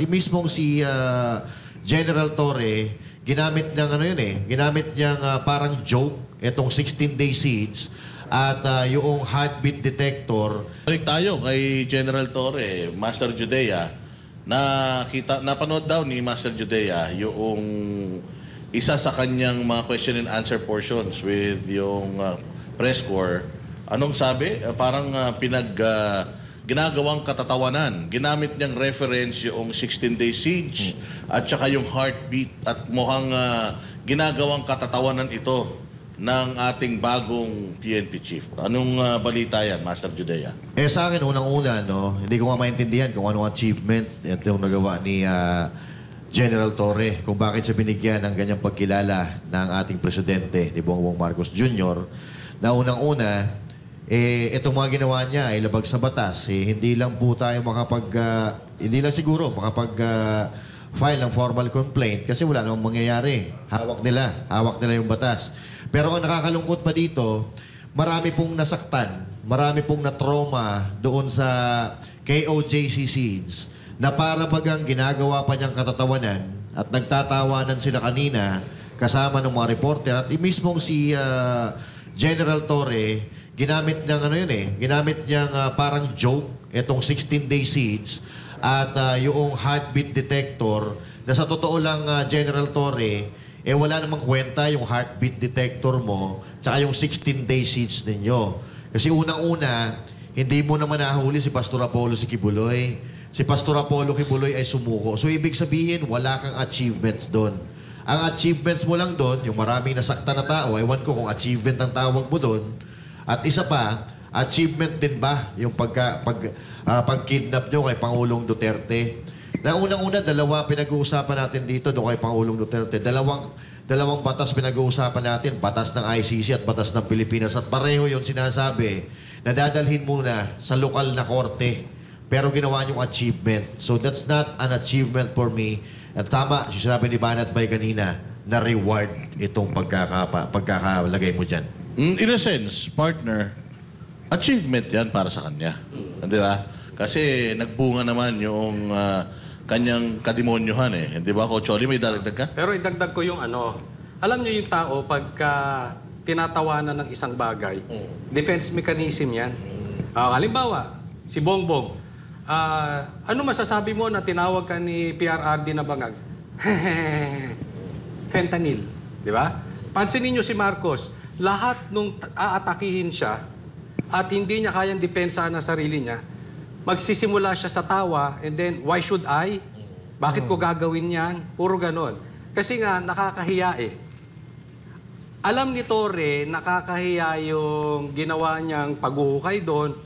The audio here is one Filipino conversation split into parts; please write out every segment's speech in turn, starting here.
Mismong si General Torre, ginamit niyang ano yun ginamit niyang parang joke, itong 16-day siege at yung heartbeat detector. Balik tayo kay General Torre, Master Judea. Napanood daw ni Master Judea yung isa sa kanyang mga question and answer portions with yung press corps. Anong sabi? Parang ginagawang katatawanan. Ginamit niyang reference yung 16-day siege at saka yung heartbeat at mukhang ginagawang katatawanan ito ng ating bagong PNP chief. Anong balita yan, Master Judea? Sa akin, unang-una, no, hindi ko nga maintindihan kung anong achievement yung nagawa ni General Torre, kung bakit siya binigyan ng ganyang pagkilala ng ating presidente, ni Bongbong Marcos Jr., na unang-una, itong mga ginawa niya ay labag sa batas. Hindi lang po tayo hindi lang siguro file ng formal complaint kasi wala namang mangyayari. Hawak nila yung batas. Pero ang nakakalungkot pa dito, marami pong nasaktan, marami pong na-trauma doon sa KOJC scenes na para bagang ginagawa pa niyang katatawanan at nagtatawanan sila kanina kasama ng mga reporter at mismong si General Torre, ginamit niyang ginamit niyang parang joke, itong 16-day siege at yung heartbeat detector na sa totoo lang, General Torre, wala namang kwenta yung heartbeat detector mo tsaka yung 16-day siege ninyo. Kasi unang-una, hindi mo naman nahuli si Pastor Apollo Kibuloy. Si Pastor Apollo Kibuloy ay sumuko. So, ibig sabihin, wala kang achievements doon. Ang achievements mo lang doon, yung maraming nasaktan na tao, ewan ko kung achievement ang tawag mo doon. At isa pa, achievement din ba yung pag-kidnap nyo kay Pangulong Duterte? Na unang-una, dalawa pinag-uusapan natin dito doon kay Pangulong Duterte. Dalawang batas pinag-uusapan natin, batas ng ICC at batas ng Pilipinas. At pareho yung sinasabi na dadalhin muna sa lokal na korte. Pero ginawa niyong achievement. So that's not an achievement for me. At tama, sinabi ni Banat Bay kanina, na reward itong pagkakalagay mo dyan. In a sense, partner, achievement yan para sa kanya. Di ba? Kasi nagbunga naman yung kanyang kademonyohan eh. Di ba, Coach Oli, may dadagdag ka? Pero idagdag ko yung alam niyo yung tao, pagka tinatawanan ng isang bagay, defense mechanism yan. Halimbawa, si Bongbong, ano masasabi mo na tinawag ka ni PRRD na bangag? Fentanyl. Di ba? Pansinin niyo si Marcos, lahat nung aatakihin siya at hindi niya kayang depensa ng sarili niya, magsisimula siya sa tawa and then, why should I? Bakit ko gagawin yan? Puro ganon. Kasi nga, nakakahiya eh. Alam ni Torre, nakakahiya yung ginawa niyang paghuhukay doon,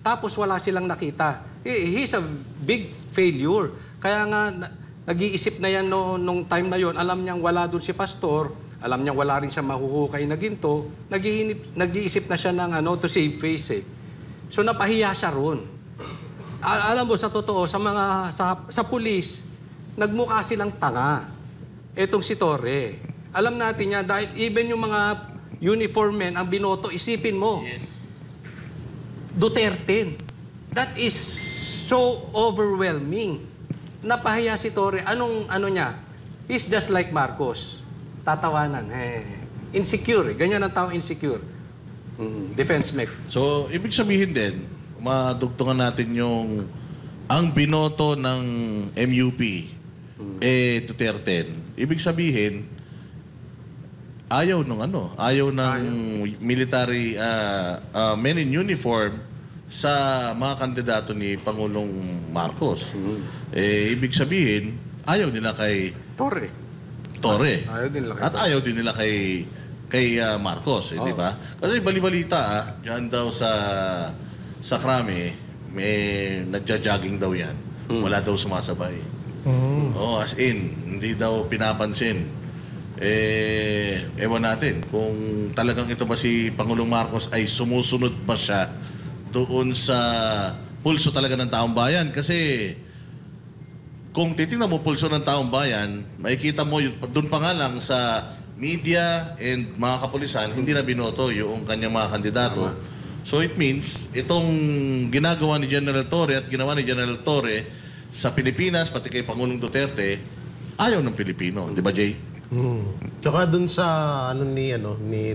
tapos wala silang nakita. He's a big failure. Kaya nga, nag-iisip na yan nung time na yon. Alam niyang wala doon si Pastor, alam niyang wala rin siya mahuhukay na ginto, nag-iisip na siya ng to save face eh. So napahiya siya ron. Alam mo, sa totoo, sa pulis, nagmukha silang tanga. Etong si Torre. Alam natin yan, dahil even yung mga uniform men, ang binoto, isipin mo. Yes. Duterte. That is so overwhelming. Napahiya si Torre. Anong niya? He's just like Marcos. Tatawanan. Insecure. Ganyan ang tao, insecure. Defense mech. So, ibig sabihin din, madugtungan natin yung ang binoto ng MUP Duterte. Ibig sabihin, ayaw ng military men in uniform sa mga kandidato ni Pangulong Marcos. Ibig sabihin, ayaw nila kay Torre. Ayaw din nila kay At ayaw din nila kay Marcos, di ba? Kasi balibalita, diyan daw sa Krame, may nagja-jogging daw yan. Wala daw sumasabay. As in, hindi daw pinapansin. Ewan natin kung talagang ito ba si Pangulong Marcos ay sumusunod ba siya doon sa pulso talaga ng taong bayan. Kasi kung titingnan mo pulso ng taong bayan, makikita mo doon pa nga lang sa media and mga kapulisan, hindi na binoto yung kanyang mga kandidato. So it means, itong ginagawa ni General Torre at ginawa ni General Torre sa Pilipinas, pati kay Pangulong Duterte, ayaw ng Pilipino. Di ba, Jay? Tsaka dun sa ni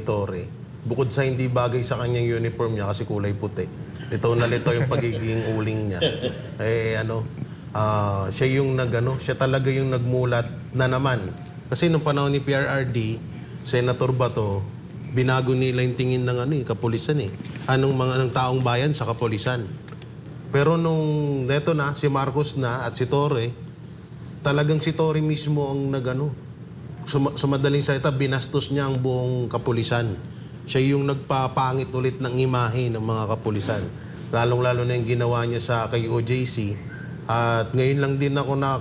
Torre, bukod sa hindi bagay sa kanyang uniform niya kasi kulay puti. Lito na lito yung pagiging uling niya. Siya yung siya talaga yung nagmulat na naman. Kasi nung panahon ni PRRD, Senator Bato, binago nila yung tingin ng kapulisan eh. Ng taong bayan sa kapulisan. Pero nung neto na, si Marcos na at si Torre, talagang si Torre mismo ang sa madaling salita, binastos niya ang buong kapulisan. Siya yung nagpapangit ulit ng imahe ng mga kapulisan. Lalong-lalo na yung ginawa niya sa kay OJC. At ngayon lang din ako na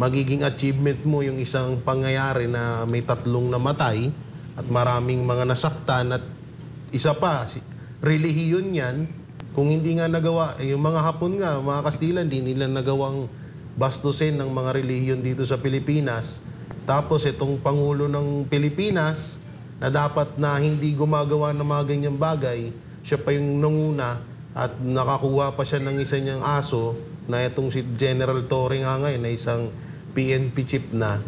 magiging achievement mo yung isang pangyayari na may 3 namatay at maraming mga nasaktan at isa pa, relihiyon yan. Kung hindi nga nagawa, yung mga Hapon nga, mga Kastilan, di nila nagawang bastusin ng mga relihiyon dito sa Pilipinas. Tapos itong Pangulo ng Pilipinas na dapat na hindi gumagawa ng mga ganyang bagay, siya pa yung nanguna at nakakuha pa siya ng isa niyang aso na itong si General Torre nga ngayon na isang PNP chief na,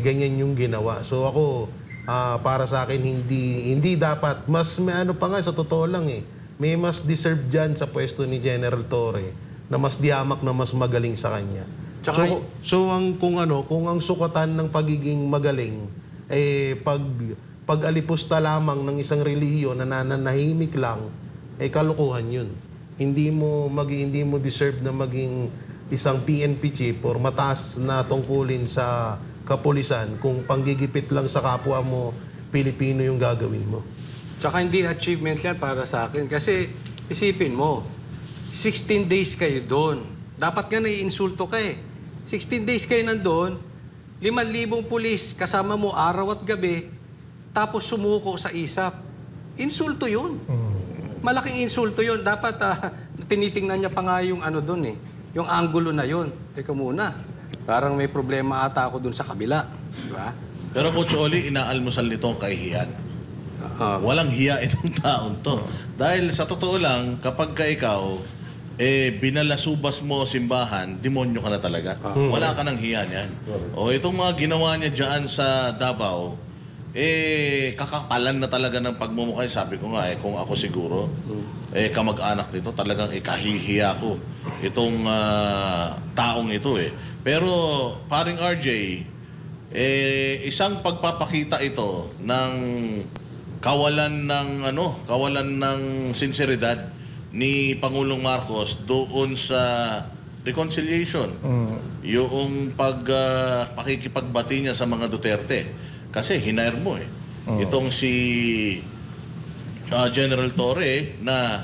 ganyan yung ginawa. So ako, para sa akin, hindi dapat. Mas may pa nga, sa totoo lang may mas deserve dyan sa pwesto ni General Torre na mas diamak na mas magaling sa kanya. Tsaka, kung ang sukatan ng pagiging magaling pag alipusta lamang ng isang relihiyon na nananahimik lang, kalukuhan 'yun. Hindi mo deserve na maging isang PNP chief or mataas na tungkulin sa kapulisan kung panggigipit lang sa kapwa mo Pilipino yung gagawin mo. Tsaka hindi achievement yan para sa akin. Kasi isipin mo, 16 days kayo doon. Dapat nga naiinsulto ka 16 days kayo nandun, 5,000 pulis, kasama mo araw at gabi, tapos sumuko sa ISAP. Insulto yun. Malaking insulto yun. Dapat tinitingnan niya pa nga yung doon yung angulo na yun. Teka muna, parang may problema ata ako doon sa kabila. Diba? Pero Coach Oli, inaalmusal nito ang kahihiyan. Walang hiya itong taon to. Dahil sa totoo lang, kapag ka ikaw, binalasubas mo simbahan, demonyo ka na talaga. Wala ka ng hiya niyan. O itong mga ginawa niya dyan sa Davao, kakapalan na talaga ng pagmumukha. Sabi ko nga, kung ako siguro, kamag-anak nito, talagang ikahihiya ko itong taong ito Pero, paring RJ, isang pagpapakita ito ng kawalan ng sinseridad ni Pangulong Marcos doon sa reconciliation. Yung pakikipagbati niya sa mga Duterte. Kasi hinire mo itong si General Torre na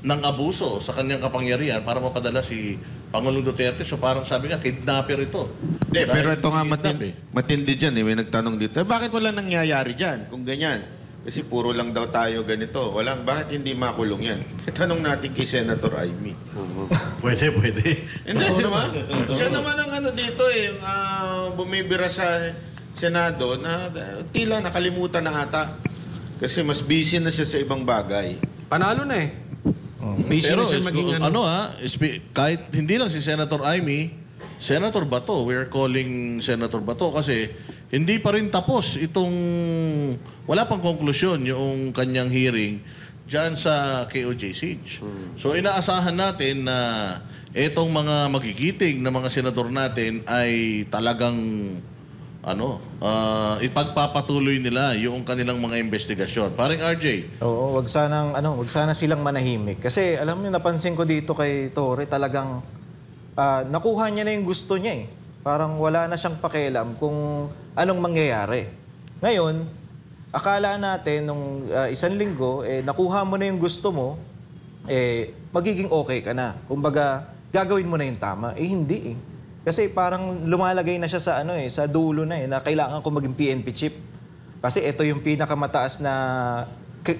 nang abuso sa kanyang kapangyarihan para mapadala si Pangulong Duterte. So parang sabi nga, kidnapper ito. Pero ito nga matindi dyan. May nagtanong dito, bakit wala nangyayari dyan kung ganyan? Kasi puro lang daw tayo ganito. Bakit hindi makulong yan? Tanong natin kay Senator Amy. Pwede. Hindi, siya naman ang dito bumibira sa Senado na tila nakalimutan na ata. Kasi mas busy na siya sa ibang bagay. Panalo na Pero kahit hindi lang si Senator Amy, Senator Bato, we're calling Senator Bato kasi hindi pa rin tapos wala pang konklusyon yung kanyang hearing dyan sa KOJ Siege. So inaasahan natin na itong mga magigiting na mga senador natin ay talagang ipagpapatuloy nila yung kanilang mga investigasyon. Paring RJ. Oo, wag sana silang manahimik. Kasi alam niyo, napansin ko dito kay Torre, talagang nakuha niya na yung gusto niya Parang wala na siyang pakialam kung anong mangyayari. Ngayon, akala natin nung 1 linggo, nakuha mo na yung gusto mo, magiging okay ka na. Kumbaga, gagawin mo na yung tama. Hindi Kasi parang lumalagay na siya sa sa dulo na kailangan ko maging PNP chief. Kasi ito yung pinakamataas na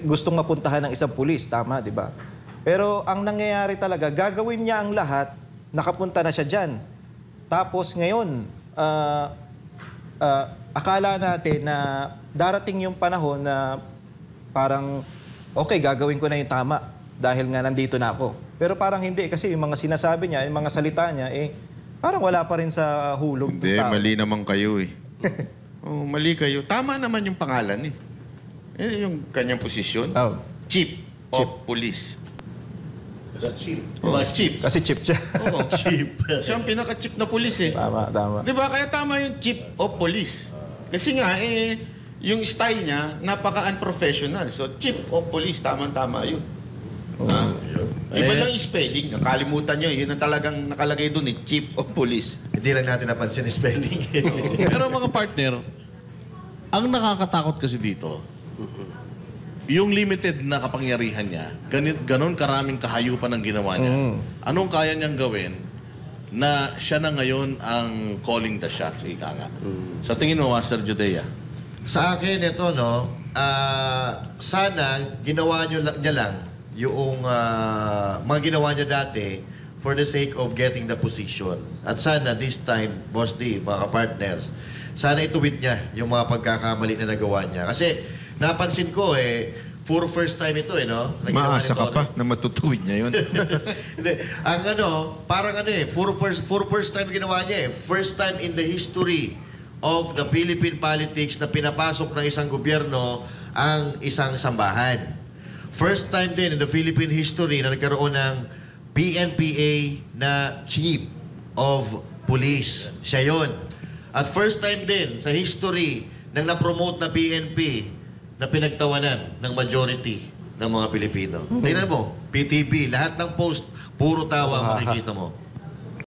gustong mapuntahan ng isang pulis, tama, di ba? Pero ang nangyayari talaga, gagawin niya ang lahat, nakapunta na siya dyan. Tapos ngayon, akala natin na darating yung panahon na parang, okay, gagawin ko na yung tama. dahil nga nandito na ako. Pero parang hindi kasi yung mga sinasabi niya, yung mga salita niya, parang wala pa rin sa hulog ng Hindi, tao. mali naman kayo eh. Oh, mali kayo. Tama naman yung pangalan eh. Yung kanyang posisyon. Oh, Chief of Police. Oh, chief. kasi chip siya. Oo, chief. Siya ang pinaka-chief na police eh. Tama. Di ba? Kaya tama yung chief of police. Kasi nga, yung style niya, napaka-unprofessional. So, chief of police, tama-tama yun. Iba lang yung spelling. Nakalimutan nyo. Yun ang talagang nakalagay doon eh. Chief of police. Hindi lang natin napansin yung spelling. Pero mga partner, ang nakakatakot kasi dito, yung limited na kapangyarihan niya, ganon karaming kahayupan ang ginawa niya. Anong kaya niyang gawin na siya na ngayon ang calling the shots, ika nga? Sa tingin mo, Master Judea? Sa akin, ito, no, sana ginawa niya lang yung mga ginawa niya dati for the sake of getting the position. At sana this time, Boss D, mga partners, sana ituwid niya yung mga pagkakamali na nagawa niya. Kasi napansin ko for first time ito no? Maasa ka pa na matutuwid niya yun. Hindi, parang for first time ginawa niya First time in the history of the Philippine politics na pinapasok ng isang gobyerno ang isang sambahan. First time din in the Philippine history na nagkaroon ng PNPA na Chief of Police. Siya yun. At first time din sa history nang na-promote na PNP na pinagtawanan ng majority ng mga Pilipino. Tingnan mo, PTB, lahat ng post, puro tawa makikita mo.